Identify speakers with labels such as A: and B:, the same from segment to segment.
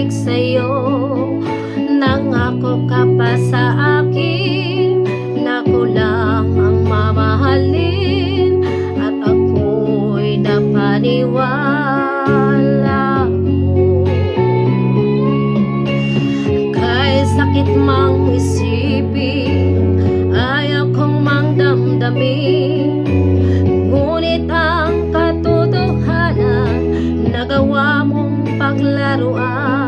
A: pag-ibig sa'yo. Nangako ka pa sa akin na ko lang ang mamahalin, at ako'y napaniwala mo. Kahit sakit mang isipin, ayaw kong mang damdamin, ngunit ang katotohanan, nagawa mong paglaruan.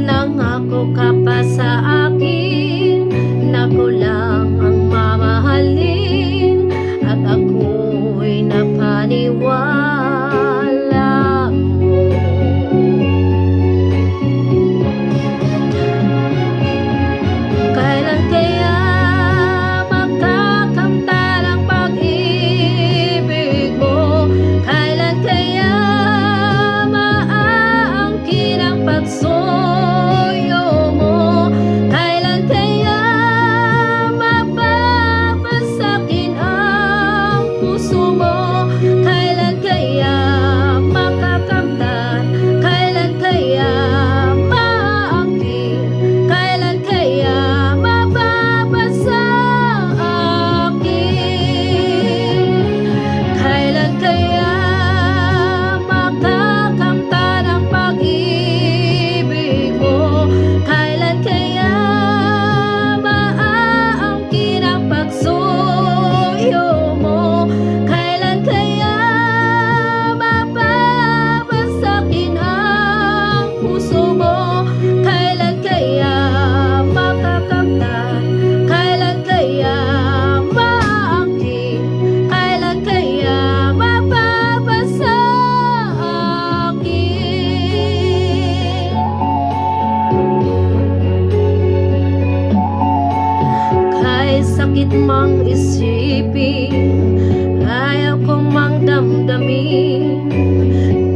A: Nangako ka pa sa akin na ko lang ang mamahalin, at ako'y napaniwala mo. Kailan kaya makakamtan ang pag-ibig mo? Kailan kaya maaangkin ang pagsuyo mo? Kailan kaya mapapasakin ang puso mo? Kailan kaya makakamtan? Kailan kaya maaangkin? Kailan kaya mapapasa akin? Kailan kaya makakamtan ang pag-ibig mo? Kailan kaya maaangkin ang pagsuyo mo? Kailan kaya mapapasakin ang puso mo? Kailan kaya makakamtan? Kailan kaya maaangkin? Kailan kaya mapapasa akin? Kahit sakit mang isipin, ayaw kong mang damdamin,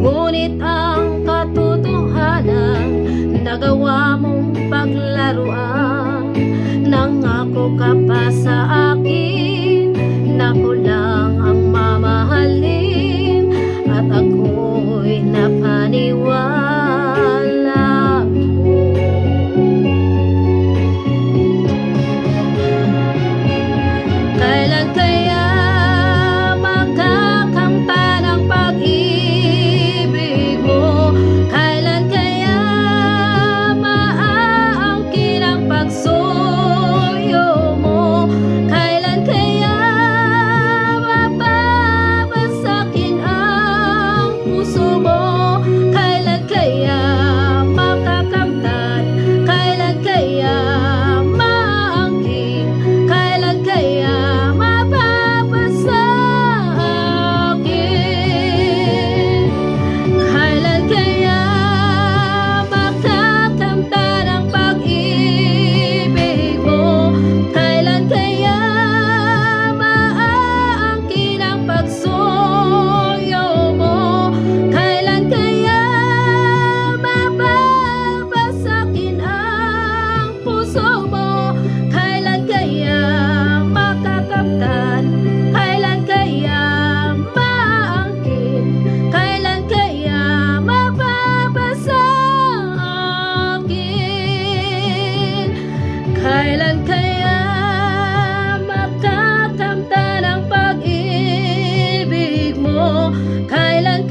A: ngunit ang katotohanan, nagawa mong paglaruan. Nangako ka pa sa akin na ko lang ang mamahalin, at ako'y napaniwala mo. Kailan kaya makakamtan ang pag-ibig mo? Kailan kaya maaangkin ang pagsuyo mo? Kailan kaya mapapasakin ang puso mo? Kailan kaya makakamtan? Kailan kaya maaangkin? Kailan kaya mapapasa akin? Kailan kaya makakamtan ang pag-ibig mo? Kailan kaya maaangkin ang pagsuyo mo? Kailan kaya mapapasakin ang puso mo? Kailan kaya makakamtan? Kailan kaya maaangkin? Kailan kaya mapapasa akin? Kailan kaya makakamtan ang pag-ibig mo? Kailan